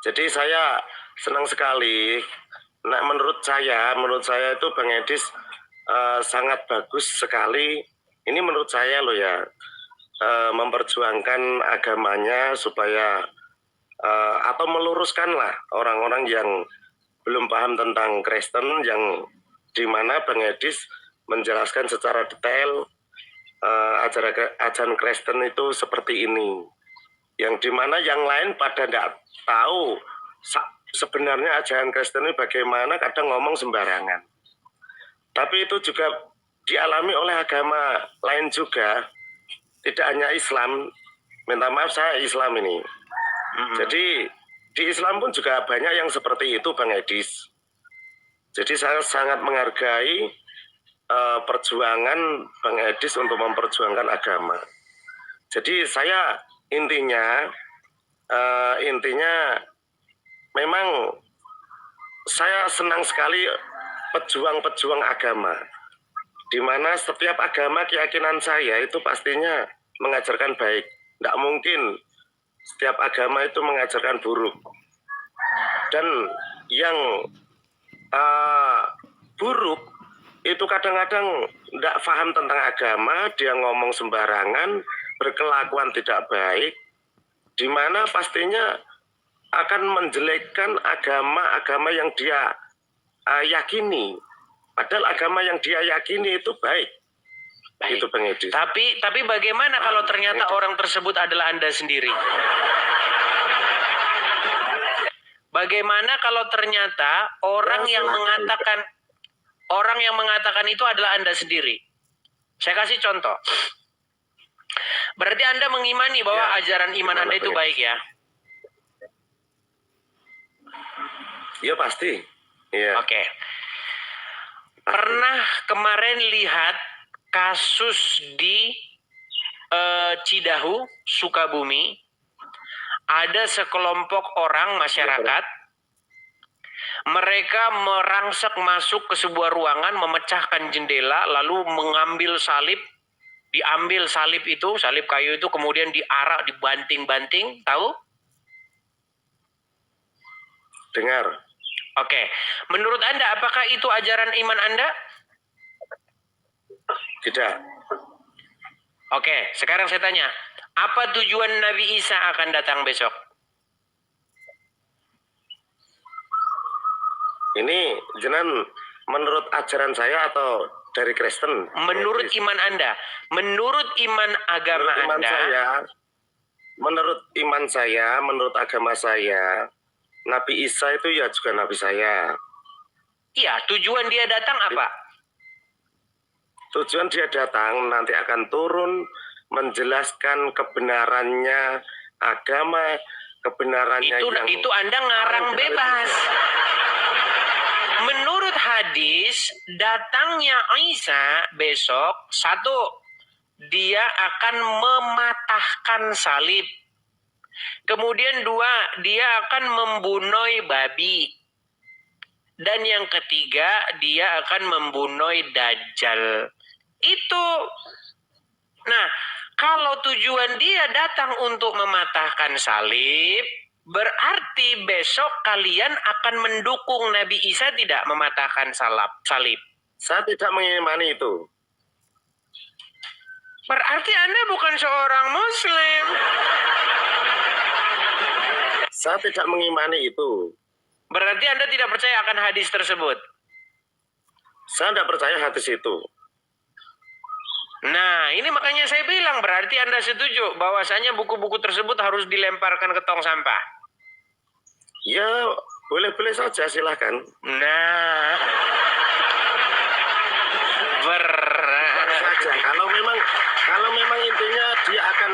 Jadi saya senang sekali. Nah, menurut saya itu Bang Edis sangat bagus sekali. Ini menurut saya loh ya, memperjuangkan agamanya supaya atau meluruskan lah orang-orang yang belum paham tentang Kristen, yang dimana Bang Edis menjelaskan secara detail ajaran Kristen itu seperti ini, yang dimana yang lain pada tidak tahu sebenarnya ajaran Kristen ini bagaimana, kadang ngomong sembarangan. Tapi itu juga dialami oleh agama lain juga, tidak hanya Islam. Minta maaf, saya Islam ini. Jadi di Islam pun juga banyak yang seperti itu, Bang Edis. Jadi saya sangat menghargai perjuangan Bang Edis untuk memperjuangkan agama. Jadi saya intinya memang saya senang sekali pejuang-pejuang agama, di mana setiap agama keyakinan saya itu pastinya mengajarkan baik. Tidak mungkin setiap agama itu mengajarkan buruk. Dan yang buruk itu kadang-kadang tidak paham tentang agama, dia ngomong sembarangan, berkelakuan tidak baik, di mana pastinya akan menjelekkan agama-agama yang dia yakini. Padahal agama yang dia yakini itu baik. Itu Bang Edis. Tapi bagaimana kalau ternyata orang tersebut adalah Anda sendiri? Bagaimana kalau ternyata orang yang mengatakan itu adalah Anda sendiri? Saya kasih contoh. Berarti Anda mengimani bahwa ajaran iman Anda itu baik ya? Iya pasti. Iya. Oke. Pernah kemarin lihat kasus di Cidahu, Sukabumi, ada sekelompok orang masyarakat, mereka merangsek masuk ke sebuah ruangan, memecahkan jendela, lalu mengambil salib, diambil salib itu, salib kayu itu, kemudian diarak, dibanting-banting, tahu? Dengar. Oke, menurut Anda apakah itu ajaran iman Anda? Tidak. Oke, sekarang saya tanya, apa tujuan Nabi Isa akan datang besok? Ini jenengan menurut ajaran saya atau dari Kristen? Menurut iman Anda, menurut iman agama Anda. Menurut iman saya, menurut agama saya, Nabi Isa itu ya juga Nabi saya. Iya, tujuan dia datang apa? Tujuan dia datang nanti akan turun menjelaskan kebenarannya agama, kebenarannya itu Anda ngarang bebas. Menurut hadis, datangnya Isa besok, satu, dia akan mematahkan salib. Kemudian dua, dia akan membunuh babi. Dan yang ketiga, dia akan membunuh Dajjal. Itu. Nah, kalau tujuan dia datang untuk mematahkan salib, berarti besok kalian akan mendukung Nabi Isa tidak mematahkan salib. Saya tidak mengimani itu. Berarti Anda bukan seorang Muslim. Saya tidak mengimani itu. Berarti Anda tidak percaya akan hadis tersebut? Saya tidak percaya hadis itu. Nah, ini makanya saya bilang berarti Anda setuju bahwasanya buku-buku tersebut harus dilemparkan ke tong sampah. Ya, boleh-boleh saja, silahkan. Nah, berat saja. Kalau memang intinya dia akan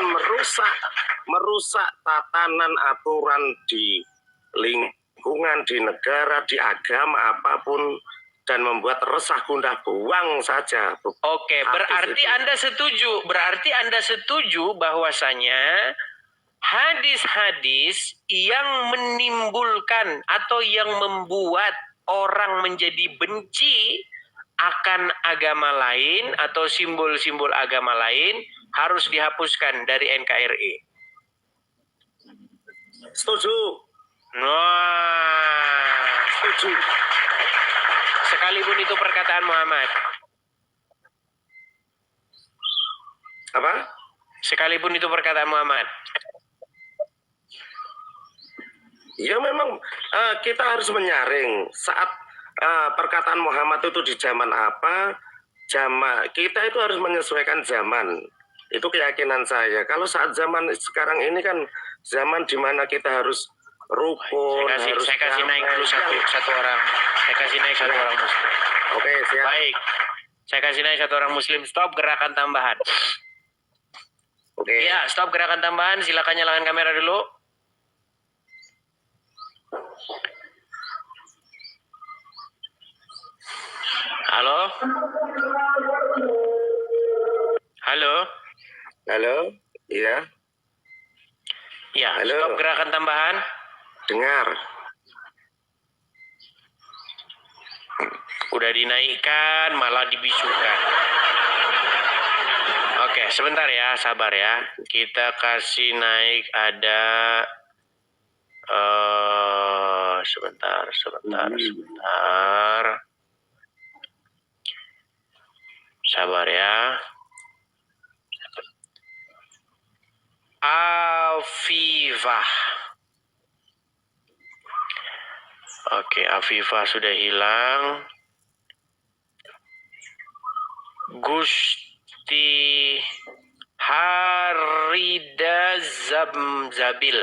merusak tatanan aturan di lingkungan, di negara, di agama apapun, dan membuat resah gundah buang saja. Oke, berarti Anda setuju. Berarti Anda setuju bahwasanya hadis-hadis yang menimbulkan atau yang membuat orang menjadi benci akan agama lain atau simbol-simbol agama lain harus dihapuskan dari NKRI. Setuju. Wah. Setuju. Sekalipun itu perkataan Muhammad. Apa? Sekalipun itu perkataan Muhammad. Ya memang kita harus menyaring saat perkataan Muhammad itu di zaman apa, kita itu harus menyesuaikan zaman. Itu keyakinan saya. Kalau saat zaman sekarang ini kan zaman di mana kita harus rukun, Saya kasih naik dulu satu orang. Saya kasih naik satu orang muslim. Oke, siap. Baik. Saya kasih naik satu orang muslim. Stop gerakan tambahan. Oke. Ya, stop gerakan tambahan. Silakan nyalakan kamera dulu. Halo? Halo? Halo? Iya, Ya, Halo. stop gerakan tambahan. dengar. Udah dinaikkan, malah dibisukan. Oke, sebentar ya, sabar ya. Kita kasih naik ada... sebentar. Sabar ya. Afifah. Oke, Afifah sudah hilang. Gusti Harida Zabil.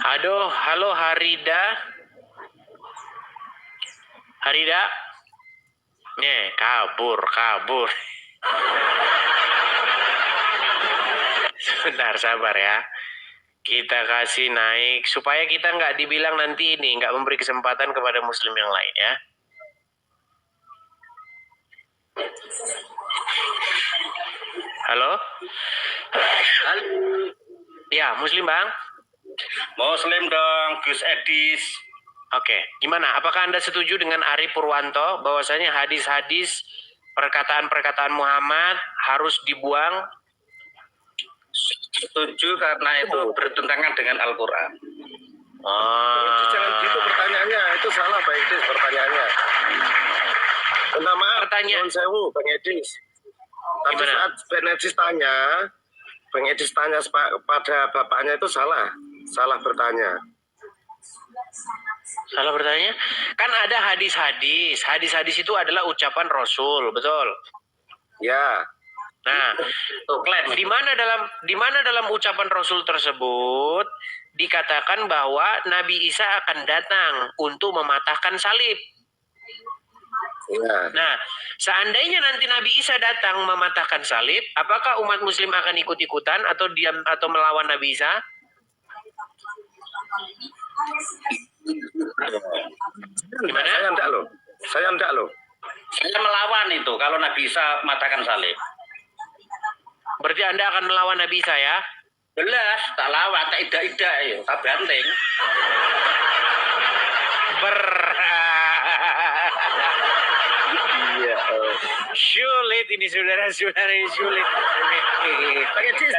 Halo Harida. Harida. Nih, kabur. Sebentar, sabar ya. Kita kasih naik supaya kita nggak dibilang nanti ini nggak memberi kesempatan kepada muslim yang lain ya. Halo? Ya, muslim bang. Muslim dong, Gus Edis. Oke, gimana? Apakah Anda setuju dengan Ari Purwanto bahwasanya hadis-hadis perkataan-perkataan Muhammad harus dibuang? Setuju karena itu bertentangan dengan Al-Quran. Jangan gitu pertanyaannya, itu salah Bang Edis pertanyaannya. Minta maaf, Pertanyaan. Nuwun sewu Bang Edis. Tadi Gimana? saat Bang Edis tanya pada bapaknya itu salah bertanya. Salah bertanya? Kan ada hadis-hadis. Hadis-hadis itu adalah ucapan Rasul, betul? Ya, Nah, Tuh, klaim. di mana dalam ucapan Rasul tersebut dikatakan bahwa Nabi Isa akan datang untuk mematahkan salib. ya. Nah, seandainya nanti Nabi Isa datang mematahkan salib, apakah umat muslim akan ikut-ikutan atau diam atau melawan Nabi Isa? Gimana? Saya enggak loh. Saya melawan itu kalau Nabi Isa matakan salib. Berarti Anda akan melawan Nabi Isa ya? Jelas, tak lawan, tak ida-ida, tak banting. Iya. Sulit ini saudara-saudara, ini sulit. Bang Edis.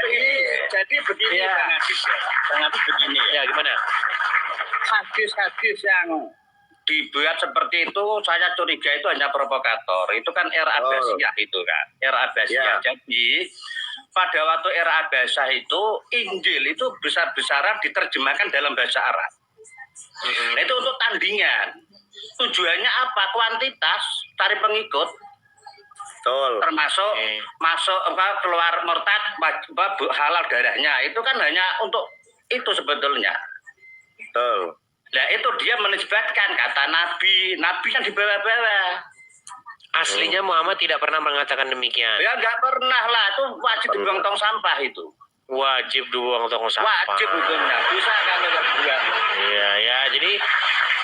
Jadi begini, Ya. Bang Adis ya. Bang Adis begini ya. Ya, gimana? Hadis-hadis yang dibuat seperti itu, saya curiga itu hanya provokator. Itu kan era Abbasiyah itu kan. Era Abbasiyah. Ya. Jadi pada waktu era Abbasiyah itu Injil itu besar-besaran diterjemahkan dalam bahasa Arab. Nah, itu untuk tandingan. Tujuannya apa? Kuantitas, cari pengikut, Betul. termasuk keluar murtad, halal darahnya. Itu kan hanya untuk itu sebetulnya. Betul. Nah itu dia menisbatkan kata Nabi kan dibawa-bawa. Aslinya Muhammad tidak pernah mengatakan demikian. Ya nggak pernah lah, itu wajib dibuang tong sampah itu. Wajib dibuang tong sampah. Wajib hukumnya, bisa kalau nggak buang. Iya, ya.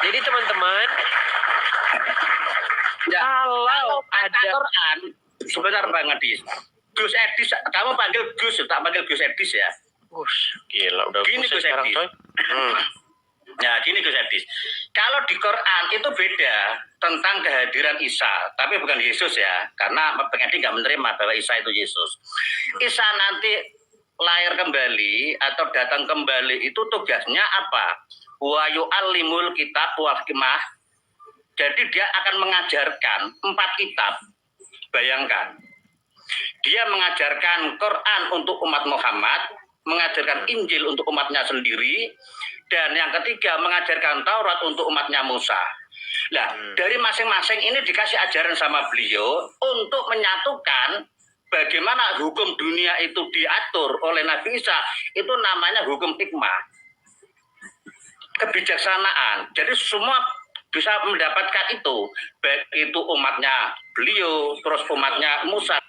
Jadi teman-teman, Ya, kalau ada ada Quran, sebentar Bang Edis. Gus Edis, kamu panggil Gus, tak panggil Gus Edis ya. gila udah Gini pusing Gus sekarang Edis. coy. Ya gini Gus Edis, kalau di Quran itu beda tentang kehadiran Isa, tapi bukan Yesus ya, karena pengen nggak menerima bahwa Isa itu Yesus. Isa nanti lahir kembali atau datang kembali itu tugasnya apa? Wa yu'allimul kitab wal hikmah. Jadi dia akan mengajarkan 4 kitab. Bayangkan. Dia mengajarkan Quran untuk umat Muhammad, mengajarkan Injil untuk umatnya sendiri, dan yang ketiga mengajarkan Taurat untuk umatnya Musa. Nah, dari masing-masing ini dikasih ajaran sama beliau untuk menyatukan bagaimana hukum dunia itu diatur oleh Nabi Isa. Itu namanya hukum hikmah, kebijaksanaan. Jadi semua bisa mendapatkan itu, baik itu umatnya beliau, terus umatnya Musa.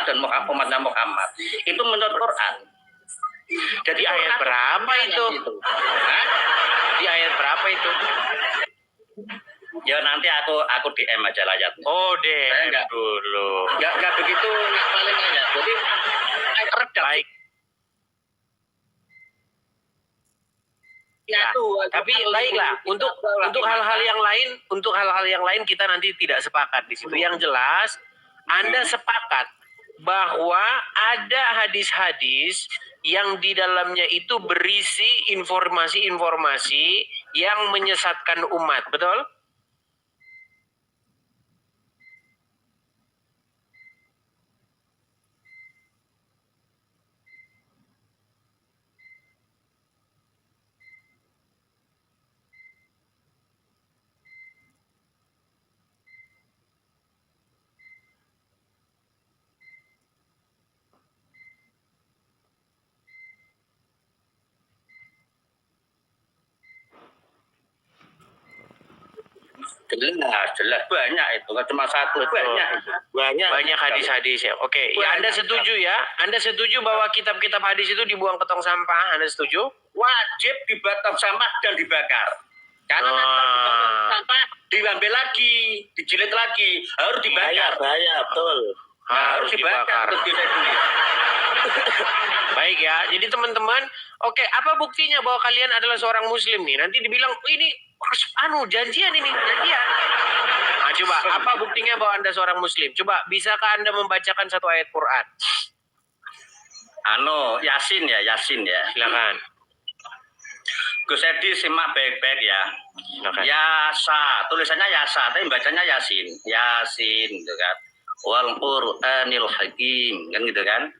Dan umatnya Muhammad itu menurut Quran. Jadi Di ayat Quran berapa itu? Hah? Di ayat berapa itu? Ya nanti aku DM aja layarnya. Oh, Saya DM dulu. Enggak begitu ngapalin aja. Jadi redaksi. Baik. Ya, Nah, tapi baiklah untuk hal-hal yang lain kita nanti tidak sepakat di situ. Yang jelas Anda sepakat bahwa ada hadis-hadis yang di dalamnya itu berisi informasi-informasi yang menyesatkan umat, betul? jelas banyak itu, nggak cuma satu, Banyak hadis-hadis ya. Oke, ya Anda setuju ya? Anda setuju bahwa kitab-kitab hadis itu dibuang ke tong sampah? Anda setuju? Wajib dibuat tong sampah dan dibakar. Karena nanti tong sampah diambil lagi, dijilid lagi, harus dibakar. Bahaya, betul. Harus dibakar. Terus bisa ditulis. Baik ya, jadi teman-teman, oke, apa buktinya bahwa kalian adalah seorang muslim nih? Nanti dibilang, oh, ini janjian ini, janjian. Nah, coba, apa buktinya bahwa Anda seorang muslim? Coba, bisakah Anda membacakan satu ayat Quran? Yasin ya. Silakan. Gus Edi simak baik-baik ya. Silakan. Yasa, tulisannya Yasa, tapi bacanya Yasin. Yasin gitu kan. Wal Qur'anil Hakim, kan gitu kan.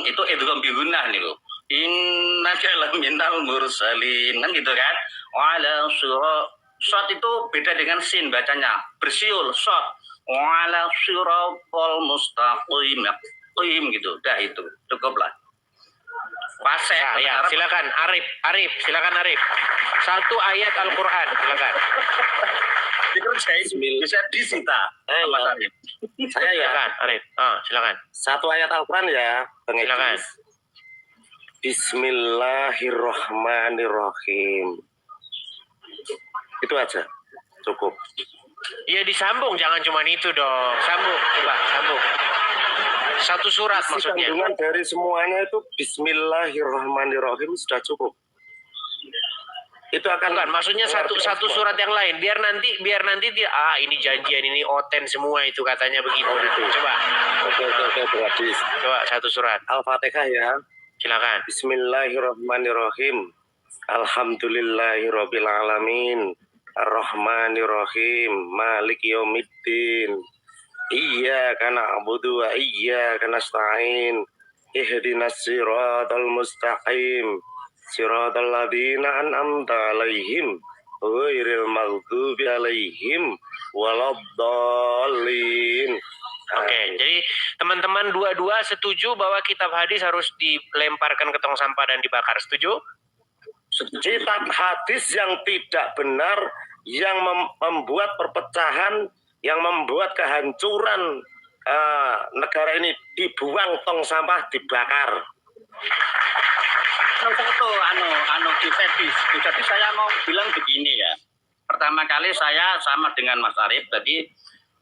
Itu idgham bi gunnah nih loh. Innaka laminal mursalin, kan gitu kan. Wala shot itu beda dengan sin bacanya. Bersiul shot. Wala siratal mustaqim gitu. Dah itu. Cukuplah. Pasek. Nah, ya, silakan Arif, silakan Arif. Satu ayat Al-Qur'an, silakan. Dikerjain bisa disita. Saya ya. Silakan Arif. Silakan. Satu ayat Al-Quran ya, Bang Edi. Silakan. Bismillahirrahmanirrahim. Itu aja, cukup. Iya, disambung, jangan cuma itu dong. Sambung, coba sambung. Satu surat Isi maksudnya. kandungan dari semuanya itu Bismillahirrahmanirrahim sudah cukup. Itu akan Bukan, maksudnya satu surat yang lain. Biar nanti dia ini janjian, ini oten semua itu katanya begitu. Coba. Oke, berarti. Coba satu surat. Al-Fatihah ya. Silakan. Bismillahirrahmanirrahim. Alhamdulillahirabbil alamin. Ar-Rahmanirrahim. Maliki yaumiddin. Iyyaka na'budu wa iyyaka nasta'in. Ihdinas siratal mustaqim. Siratal ladzina an'amta 'alaihim ghairil maghdubi 'alaihim waladdallin. Oke, jadi teman-teman dua-dua setuju bahwa kitab hadis harus dilemparkan ke tong sampah dan dibakar. Setuju? Kitab hadis yang tidak benar, yang membuat perpecahan, yang membuat kehancuran negara ini, dibuang tong sampah, dibakar. Itu jadi saya mau bilang begini ya. Pertama kali saya sama dengan Mas Arif tadi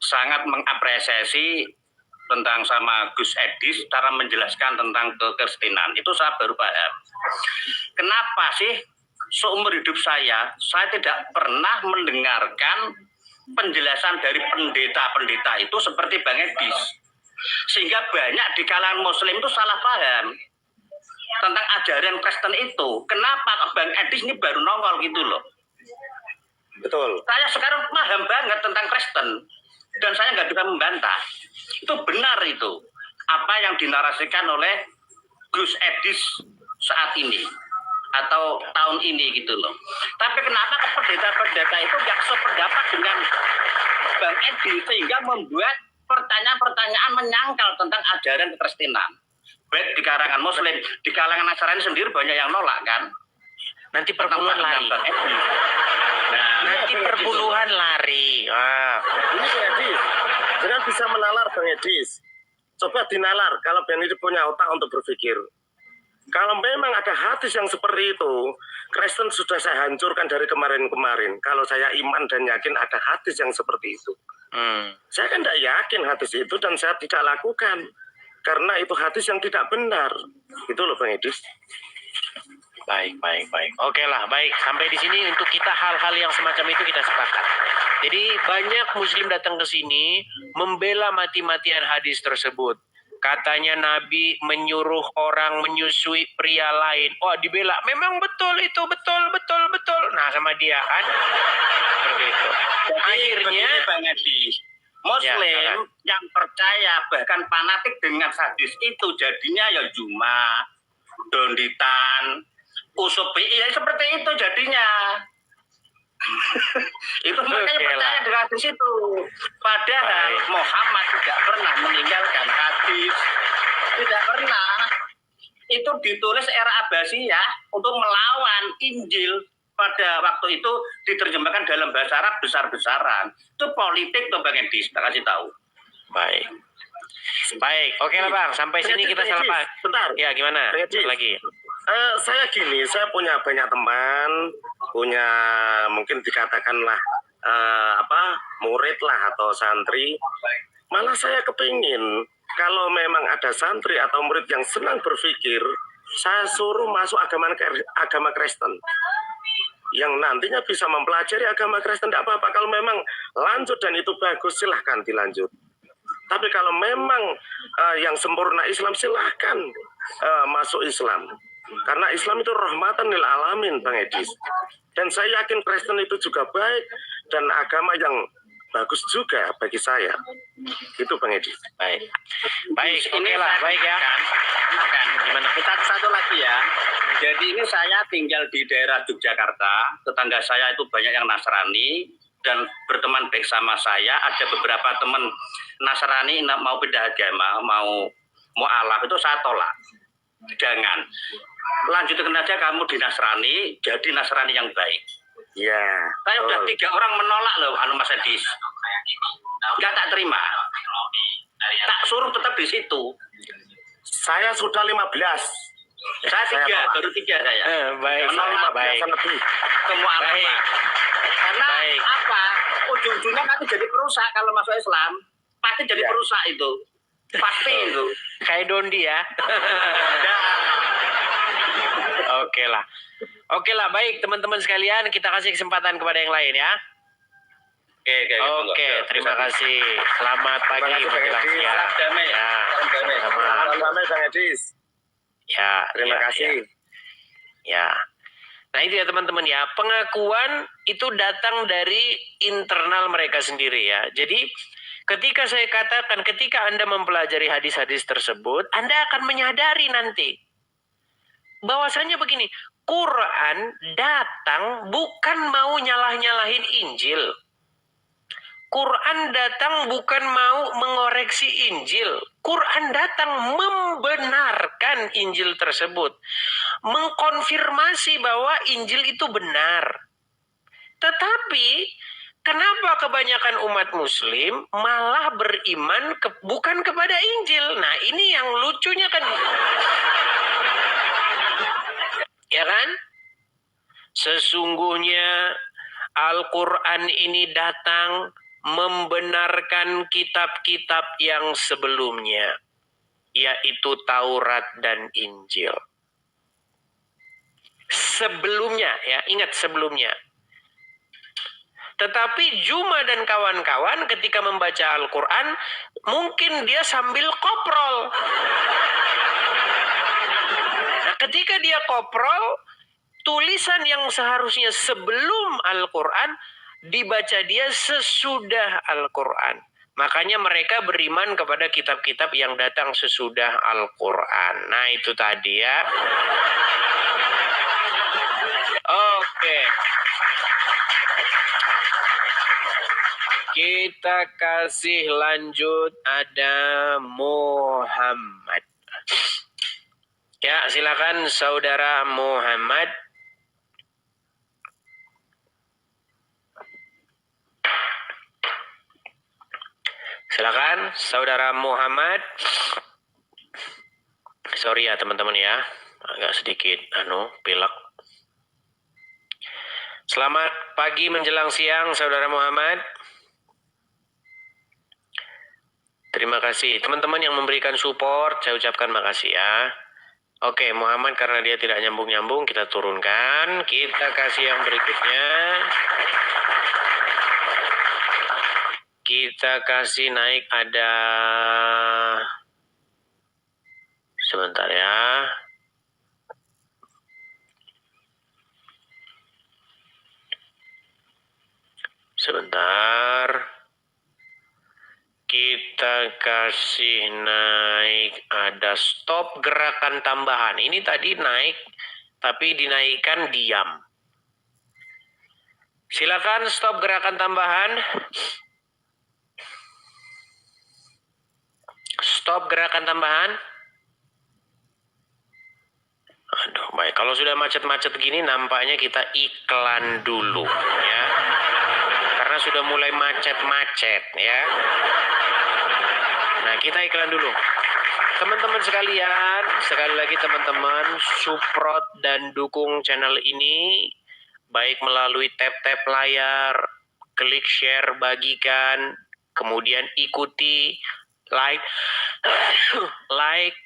sangat mengapresiasi tentang sama Gus Edis cara menjelaskan tentang kekristenan. Itu saya baru paham. Kenapa sih seumur hidup saya tidak pernah mendengarkan penjelasan dari pendeta-pendeta itu seperti Bang Edis. Sehingga banyak di kalangan Muslim itu salah paham tentang ajaran Kristen itu. Kenapa Bang Edis ini baru nongol gitu loh. Betul. Saya sekarang paham banget tentang Kristen dan saya nggak bisa membantah. Itu benar itu apa yang dinarasikan oleh Gus Edis saat ini atau tahun ini gitu loh. Tapi kenapa pendeta-pendeta itu nggak sependapat dengan Bang Edis sehingga membuat pertanyaan-pertanyaan menyangkal tentang ajaran kekristenan. Baik di kalangan Muslim, di kalangan Nasrani sendiri banyak yang nolak kan. Nanti perpuluhan lari. Nanti perpuluhan lari. Ini Bang Edis, jangan bisa menalar Bang Edis. Coba dinalar kalau Bang Edis punya otak untuk berpikir. Kalau memang ada hadis yang seperti itu, Kristen sudah saya hancurkan dari kemarin-kemarin. Kalau saya iman dan yakin ada hadis yang seperti itu. Saya kan tidak yakin hadis itu dan saya tidak lakukan. Karena itu hadis yang tidak benar. Itu loh Bang Edis. Baik. Oke lah, baik. Sampai di sini untuk kita hal-hal yang semacam itu kita sepakat. Jadi banyak Muslim datang ke sini membela mati-matian hadis tersebut. Katanya Nabi menyuruh orang menyusui pria lain. Oh, dibela. Memang betul itu, betul. Nah, sama dia kan. Seperti itu. Akhirnya Bang Edis, Muslim yang percaya bahkan fanatik dengan hadis itu jadinya ya Juma, Donditan, Usupi, ya seperti itu jadinya. Itu makanya percaya dengan hadis itu. Padahal Muhammad tidak pernah meninggalkan hadis. Tidak pernah. Itu ditulis era Abbasiyah untuk melawan Injil. Pada waktu itu diterjemahkan dalam bahasa Arab besar-besaran. Itu politik tuh Bang Edis, tak kasih tahu. Baik. Oke lah Bang, sampai sini kita salah paham. Bentar. Ya, gimana? Lagi. Saya gini, saya punya banyak teman, punya mungkin dikatakanlah murid lah atau santri. Malah saya kepingin kalau memang ada santri atau murid yang senang berpikir, saya suruh masuk agama Kristen. Yang nantinya bisa mempelajari agama Kristen tidak apa-apa. Kalau memang lanjut dan itu bagus, silahkan dilanjut. Tapi kalau memang yang sempurna Islam, silahkan masuk Islam. Karena Islam itu rahmatan lil alamin, Bang Edis. Dan saya yakin Kristen itu juga baik dan agama yang bagus juga bagi saya. Itu Bang Edis. Baik, oke lah, baik ya. Gimana? Kita satu lagi ya. Jadi ini saya tinggal di daerah Yogyakarta. Tetangga saya itu banyak yang Nasrani dan berteman baik sama saya. Ada beberapa teman Nasrani mau pindah agama, mau mu'alaf, itu saya tolak. Jangan. Lanjutkan aja kamu di Nasrani, jadi Nasrani yang baik. Ya. Saya udah 3 orang menolak loh, Mas Edis. Nggak tak terima. Tak suruh tetap di situ. Saya sudah 15. Saya 3, baru 3 saya. Baik. Lebih. Semua apa? Karena apa? Ujung-ujungnya nanti jadi perusak kalau masuk Islam. Pasti jadi perusak itu. Pasti itu. Kayak Dondi ya. Oke lah, baik teman-teman sekalian, kita kasih kesempatan kepada yang lain ya. Oke, terima kasih. Selamat pagi menjelang siang. Damai. Salam damai Bang Edis. Ya, Terima kasih. Ya. Nah itu ya teman-teman ya, pengakuan itu datang dari internal mereka sendiri ya. Jadi ketika saya katakan, ketika Anda mempelajari hadis-hadis tersebut, Anda akan menyadari nanti bahwasanya begini, Quran datang bukan mau nyalah-nyalahin Injil. Quran datang bukan mau mengoreksi Injil. Quran datang membenarkan Injil tersebut. Mengkonfirmasi bahwa Injil itu benar. Tetapi kenapa kebanyakan umat Muslim malah beriman bukan kepada Injil? Nah ini yang lucunya kan. Ya kan? Sesungguhnya Al-Quran ini datang membenarkan kitab-kitab yang sebelumnya, yaitu Taurat dan Injil. Sebelumnya, ya, ingat sebelumnya. Tetapi Juma dan kawan-kawan ketika membaca Al-Quran, mungkin dia sambil koprol. Nah, ketika dia koprol, tulisan yang seharusnya sebelum Al-Quran, dibaca dia sesudah Al-Quran. Makanya mereka beriman kepada kitab-kitab yang datang sesudah Al-Quran. Nah, itu tadi ya. Oke. Kita kasih lanjut, ada Muhammad. Ya, silakan saudara Muhammad. Silakan saudara Muhammad. Sorry ya teman-teman ya, agak sedikit pilek. Selamat pagi menjelang siang saudara Muhammad. Terima kasih teman-teman yang memberikan support, saya ucapkan makasih ya. Oke, Muhammad karena dia tidak nyambung-nyambung, kita turunkan. Kita kasih yang berikutnya. Kita kasih naik, ada... Sebentar ya. Sebentar. Kita kasih naik, ada stop gerakan tambahan. Ini tadi naik, tapi dinaikkan diam. Silakan stop gerakan tambahan. Stop gerakan tambahan. Aduh, baik. Kalau sudah macet-macet gini, nampaknya kita iklan dulu, ya. Karena sudah mulai macet-macet, ya. Nah, kita iklan dulu. Teman-teman sekalian, sekali lagi teman-teman, support dan dukung channel ini, baik melalui tap-tap layar, klik share, bagikan, kemudian ikuti, like,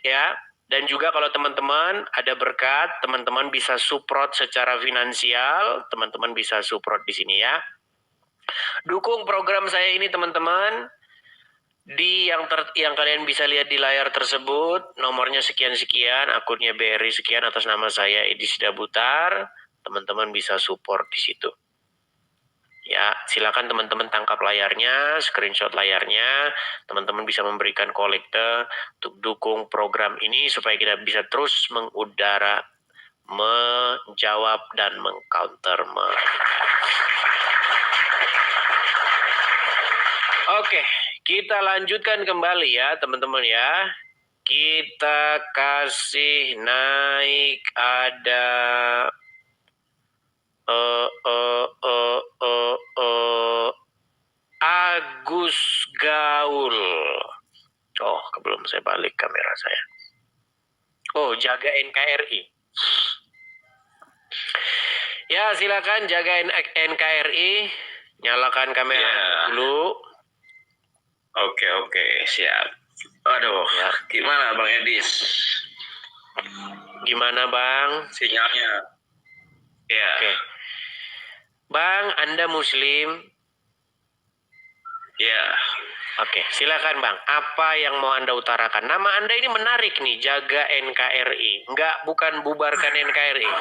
ya. Dan juga kalau teman-teman ada berkat, teman-teman bisa support secara finansial, teman-teman bisa support di sini ya. Dukung program saya ini teman-teman. Di yang kalian bisa lihat di layar tersebut, nomornya sekian-sekian, akunnya BRI sekian atas nama saya Edi Sidabutar. Teman-teman bisa support di situ. Ya, silakan teman-teman tangkap layarnya, screenshot layarnya. Teman-teman bisa memberikan kolekte untuk dukung program ini supaya kita bisa terus mengudara, menjawab dan mengcounter. Oke. Kita lanjutkan kembali ya teman-teman ya. Kita kasih naik, ada Agus Gaul. Oh, belum saya balik kamera saya. Oh, jaga NKRI. Ya, silakan jaga NKRI. Nyalakan kamera dulu. Oke, siap. Aduh, ya. Gimana Bang Edis? Gimana Bang? Sinyalnya? Ya. Oke. Bang, Anda Muslim? Ya. Oke, silakan Bang. Apa yang mau Anda utarakan? Nama Anda ini menarik nih, jaga NKRI. Bukan bubarkan NKRI.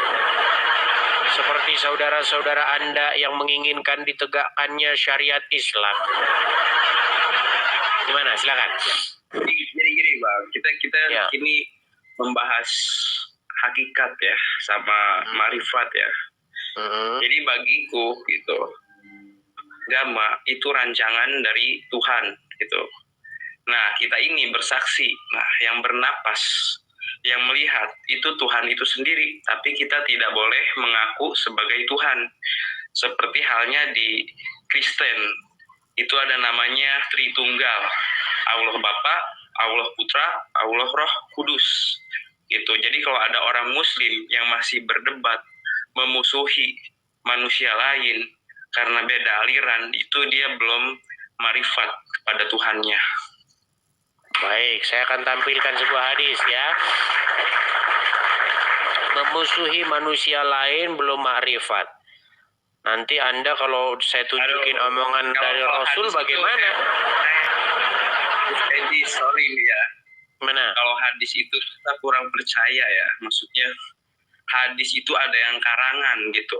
Seperti saudara-saudara Anda yang menginginkan ditegakkannya syariat Islam. Gimana? Silakan. Jadi gini Bang, kita ya. Kini membahas hakikat ya, sama marifat ya. Jadi bagiku gitu, agama itu rancangan dari Tuhan gitu. Nah, kita ini bersaksi, nah yang bernapas, yang melihat itu Tuhan itu sendiri, tapi kita tidak boleh mengaku sebagai Tuhan. Seperti halnya di Kristen, itu ada namanya Tritunggal, Allah Bapa, Allah Putra, Allah Roh Kudus. Gitu. Jadi kalau ada orang Muslim yang masih berdebat, memusuhi manusia lain karena beda aliran, itu dia belum marifat kepada Tuhannya. Baik, saya akan tampilkan sebuah hadis ya. Memusuhi manusia lain belum makrifat. Nanti Anda kalau saya tunjukin omongan dari Rasul bagaimana? Jadi sorry nih ya. Mana? Kalau hadis itu kita kurang percaya ya. Maksudnya hadis itu ada yang karangan gitu.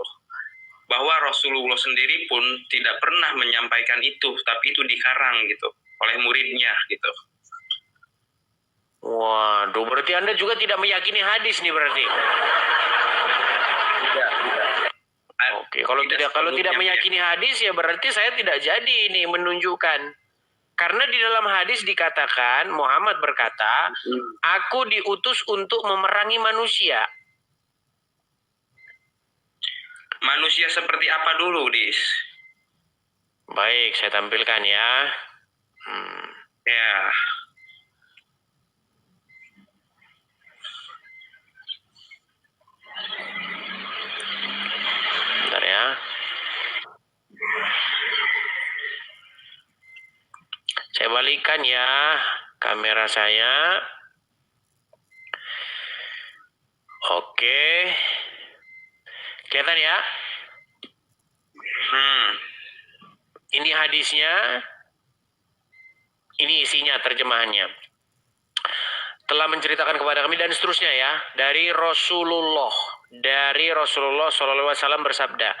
Bahwa Rasulullah sendiri pun tidak pernah menyampaikan itu, tapi itu dikarang gitu oleh muridnya gitu. Waduh, berarti Anda juga tidak meyakini hadis nih berarti. Tidak. Oke, kalau tidak meyakini hadis ya berarti saya tidak jadi ini menunjukkan. Karena di dalam hadis dikatakan Muhammad berkata, "Aku diutus untuk memerangi manusia." Manusia seperti apa dulu, Dis? Baik, saya tampilkan ya. Ya. Bentar ya. Saya balikan ya kamera saya. Oke. Kelihatan ya? Ini hadisnya. Ini isinya terjemahannya. Telah menceritakan kepada kami dan seterusnya ya. Dari Rasulullah SAW bersabda,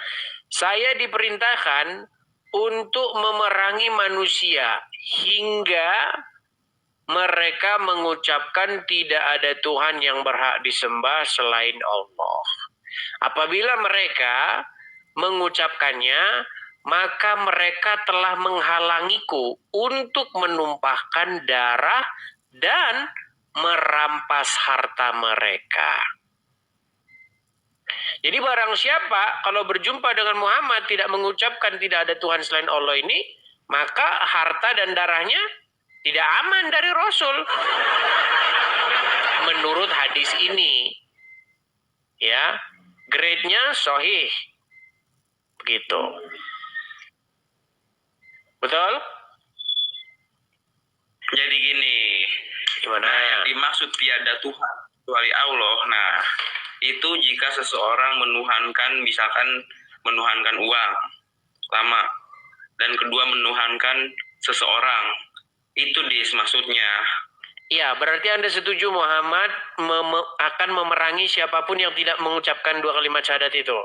saya diperintahkan untuk memerangi manusia hingga mereka mengucapkan tidak ada Tuhan yang berhak disembah selain Allah. Apabila mereka mengucapkannya, maka mereka telah menghalangiku untuk menumpahkan darah dan merampas harta mereka. Jadi barang siapa kalau berjumpa dengan Muhammad tidak mengucapkan tidak ada Tuhan selain Allah ini, maka harta dan darahnya tidak aman dari Rasul. Menurut hadis ini. Ya, grade-nya sahih. Begitu. Betul? Jadi gini. Gimana? Nah, yang dimaksud tiada Tuhan kecuali Allah. Nah, itu jika seseorang misalkan menuhankan uang, lama, dan kedua menuhankan seseorang, itu maksudnya. Iya, berarti Anda setuju Muhammad akan memerangi siapapun yang tidak mengucapkan dua kalimat syahadat itu?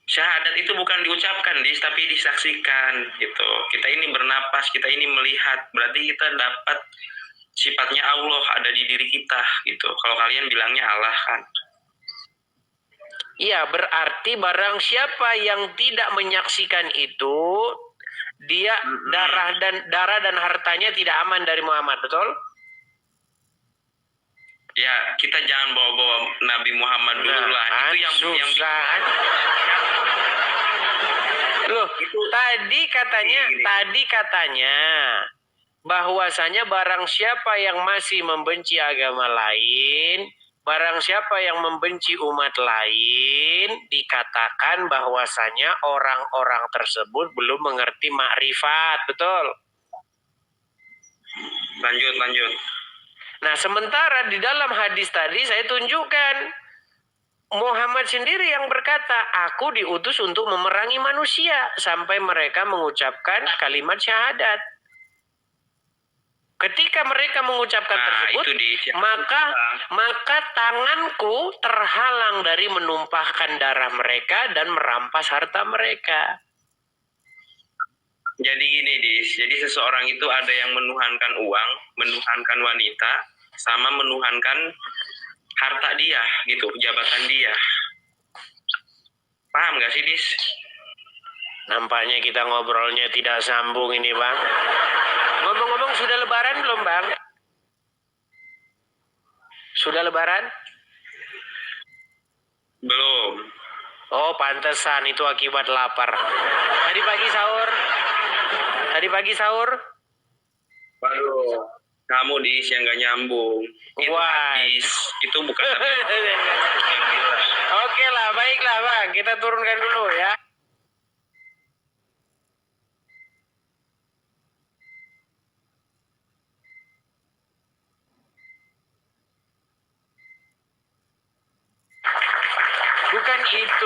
Syahadat itu bukan diucapkan, tapi disaksikan gitu. Kita ini bernapas, kita ini melihat, berarti kita dapat sifatnya Allah ada di diri kita gitu. Kalau kalian bilangnya Allah kan. Iya, berarti barang siapa yang tidak menyaksikan itu, dia darah dan hartanya tidak aman dari Muhammad, betul? Ya, kita jangan bawa-bawa Nabi Muhammad dulu lah. Itu yang susah. Loh, tadi katanya bahwasanya barang siapa yang masih membenci agama lain, barang siapa yang membenci umat lain, dikatakan bahwasanya orang-orang tersebut belum mengerti makrifat, betul? Lanjut. Nah, sementara di dalam hadis tadi saya tunjukkan Muhammad sendiri yang berkata, aku diutus untuk memerangi manusia sampai mereka mengucapkan kalimat syahadat. Ketika mereka mengucapkan tersebut, maka tanganku terhalang dari menumpahkan darah mereka dan merampas harta mereka. Jadi gini, jadi seseorang itu ada yang menuhankan uang, menuhankan wanita, sama menuhankan harta dia gitu, jabatan dia. Paham gak sih, Dis? Nampaknya kita ngobrolnya tidak sambung ini, Bang. Ngomong-ngomong, sudah lebaran belum, Bang? Sudah lebaran? Belum. Oh, pantesan itu akibat lapar. Tadi pagi sahur? Waduh, kamu Dis yang gak nyambung. Itu hadis, itu bukan Oke lah, baiklah Bang. Kita turunkan dulu ya.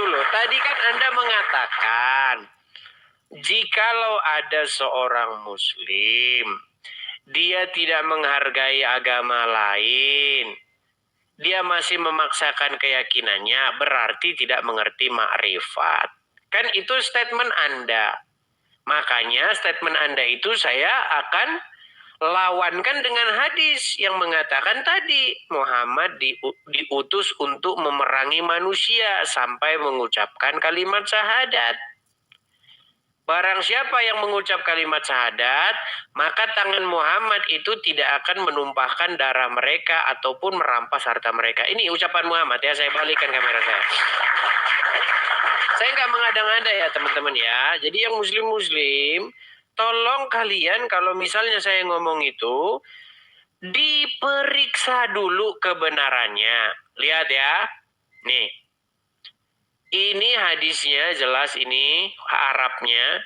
dulu. Tadi kan Anda mengatakan, jikalau ada seorang muslim, dia tidak menghargai agama lain, dia masih memaksakan keyakinannya, berarti tidak mengerti makrifat. Kan itu statement Anda. Makanya statement Anda itu saya akan lawankan dengan hadis yang mengatakan tadi, Muhammad diutus untuk memerangi manusia sampai mengucapkan kalimat syahadat. Barang siapa yang mengucap kalimat syahadat, maka tangan Muhammad itu tidak akan menumpahkan darah mereka ataupun merampas harta mereka. Ini ucapan Muhammad ya, saya balikkan kamera saya. Saya nggak mengada-ngada ya teman-teman ya. Jadi yang muslim-muslim, tolong kalian kalau misalnya saya ngomong itu, diperiksa dulu kebenarannya. Lihat ya, nih. Ini hadisnya jelas, ini Arabnya.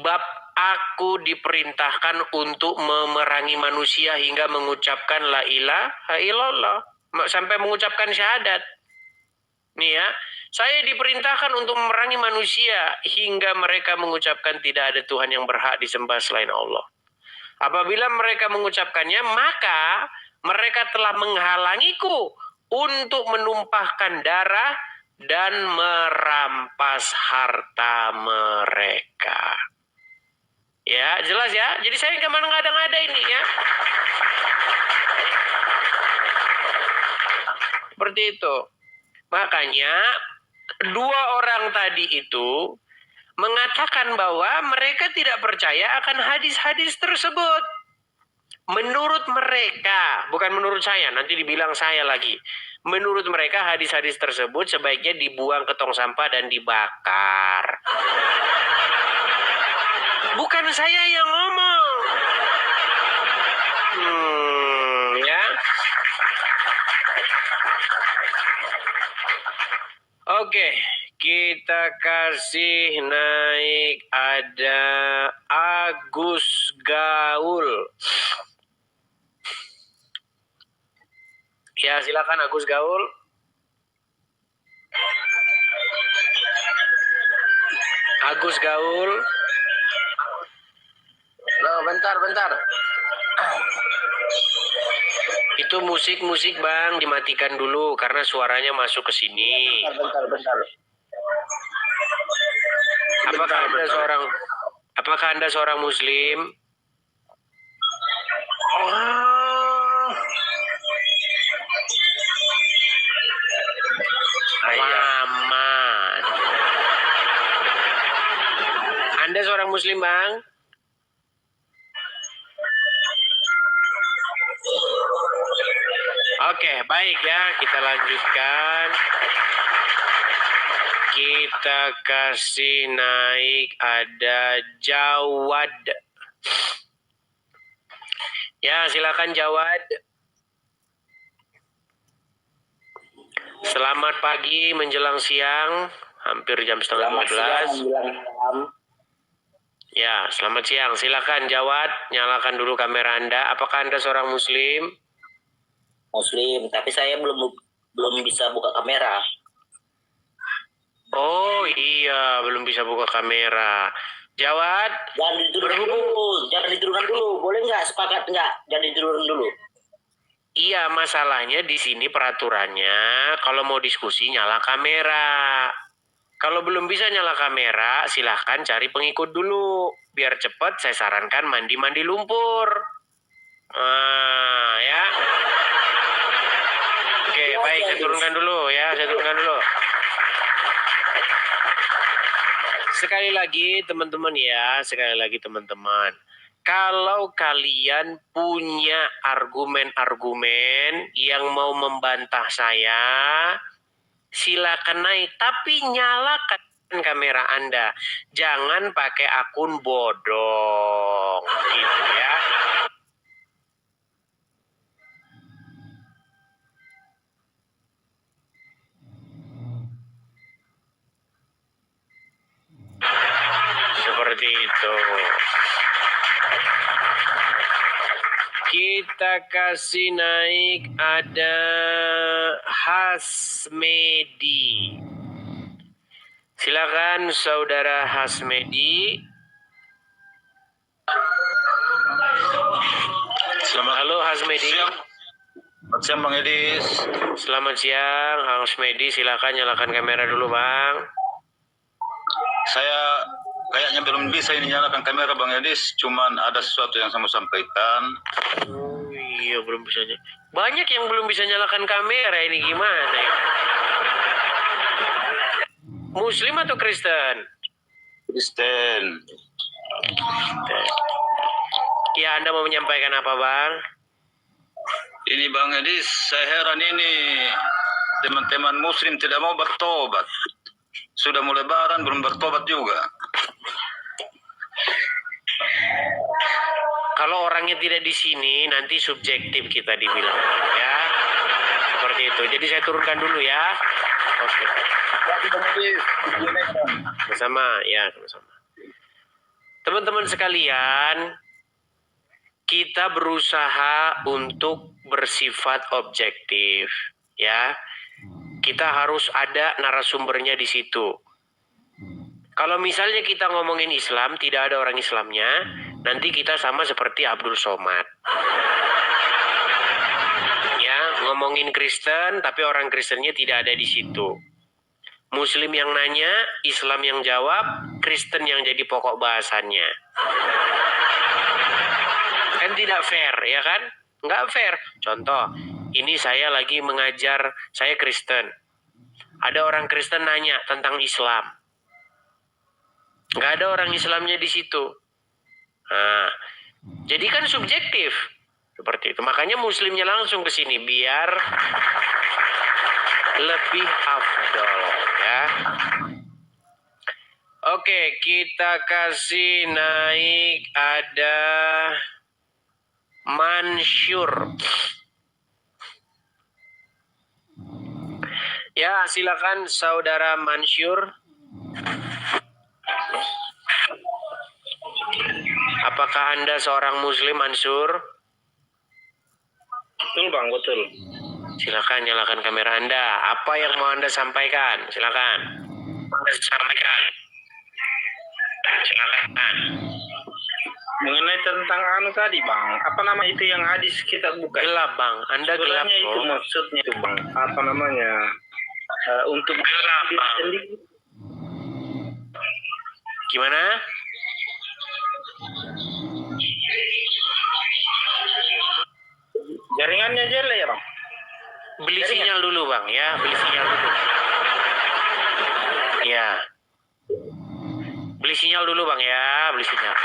Bab aku diperintahkan untuk memerangi manusia hingga mengucapkan la ilaha illallah. Sampai mengucapkan syahadat. Nih ya, saya diperintahkan untuk memerangi manusia hingga mereka mengucapkan tidak ada Tuhan yang berhak disembah selain Allah. Apabila mereka mengucapkannya, maka mereka telah menghalangiku untuk menumpahkan darah dan merampas harta mereka. Ya, jelas ya. Jadi saya nggak mengada-ngada ini ya. Seperti itu. Makanya dua orang tadi itu mengatakan bahwa mereka tidak percaya akan hadis-hadis tersebut. Menurut mereka, bukan menurut saya, nanti dibilang saya lagi. Menurut mereka hadis-hadis tersebut sebaiknya dibuang ke tong sampah dan dibakar. Bukan saya yang ngomong. Ya. Oke, kita kasih naik ada Agus Gaul. Ya, silakan Agus Gaul. Agus Gaul. Loh, bentar. Itu musik Bang, dimatikan dulu karena suaranya masuk ke sini. Bentar. Apakah Anda seorang muslim? Aman. Anda seorang muslim, Bang? Oke, baik ya, kita lanjutkan. Kita kasih naik ada Jawad. Ya, silakan Jawad. Selamat pagi menjelang siang, hampir jam setengah 12. Ya, selamat siang. Silakan Jawad, nyalakan dulu kamera Anda. Apakah Anda seorang muslim? Muslim, tapi saya belum bisa buka kamera. Oh iya, belum bisa buka kamera. Jawad, Jangan diturunkan dulu. Boleh nggak? Sepakat nggak? Jangan diturunkan dulu. iya, masalahnya di sini peraturannya kalau mau diskusi nyala kamera. Kalau belum bisa nyala kamera, silahkan cari pengikut dulu. Biar cepat, saya sarankan mandi lumpur. Ya. Oke, baik, saya turunkan dulu ya, Sekali lagi teman-teman. Kalau kalian punya argumen-argumen yang mau membantah saya, silakan naik. Tapi nyalakan kamera Anda. Jangan pakai akun bodong. Gitu ya. Seperti itu. Kita kasih naik ada Hasmedi. Silakan saudara Hasmedi. Halo Hasmedi. Selamat siang Bang Edis. Selamat siang Hasmedi. Silakan nyalakan kamera dulu Bang. Saya kayaknya belum bisa ini nyalakan kamera Bang Edis. Cuman ada sesuatu yang saya mau sampaikan. Oh iya belum bisa. Banyak yang belum bisa nyalakan kamera, ini gimana ya? Muslim atau Kristen? Kristen. Ya, Anda mau menyampaikan apa, Bang? Ini Bang Edis, saya heran ini teman-teman Muslim tidak mau bertobat. Sudah mau Lebaran belum bertobat juga. Kalau orangnya tidak di sini, nanti subjektif kita dibilang, ya. Seperti itu. Jadi saya turunkan dulu ya. Oke. Sama-sama, ya, sama-sama. Teman-teman sekalian, kita berusaha untuk bersifat objektif, ya. Kita harus ada narasumbernya di situ. Kalau misalnya kita ngomongin Islam, tidak ada orang Islamnya, nanti kita sama seperti Abdul Somad. Ya, ngomongin Kristen, tapi orang Kristennya tidak ada di situ. Muslim yang nanya, Islam yang jawab, Kristen yang jadi pokok bahasannya. Kan tidak fair, ya kan? Nggak fair. Contoh, ini saya lagi mengajar, saya Kristen. Ada orang Kristen nanya tentang Islam. Nggak ada orang Islamnya di situ. Nah, jadi kan subjektif. Seperti itu. Makanya Muslimnya langsung ke sini biar lebih afdol, ya. Oke, kita kasih naik ada Mansyur. Ya, silakan saudara Mansyur. Apakah Anda seorang Muslim, Mansur? Betul Bang, betul. Silakan nyalakan kamera Anda. Apa yang mau Anda sampaikan? Silakan. Anda sampaikan. Silakan. Mengenai tentang tadi Bang, apa nama itu yang hadis kita buka? Gelap Bang, Anda gelap. Sebenarnya itu maksudnya itu Bang, apa namanya? Untuk Gelap Bang. sendiri. Gimana? Jaringannya jelek ya Bang. Beli sinyal dulu Bang ya, beli sinyal dulu. Ya. Beli sinyal dulu Bang ya, beli sinyal.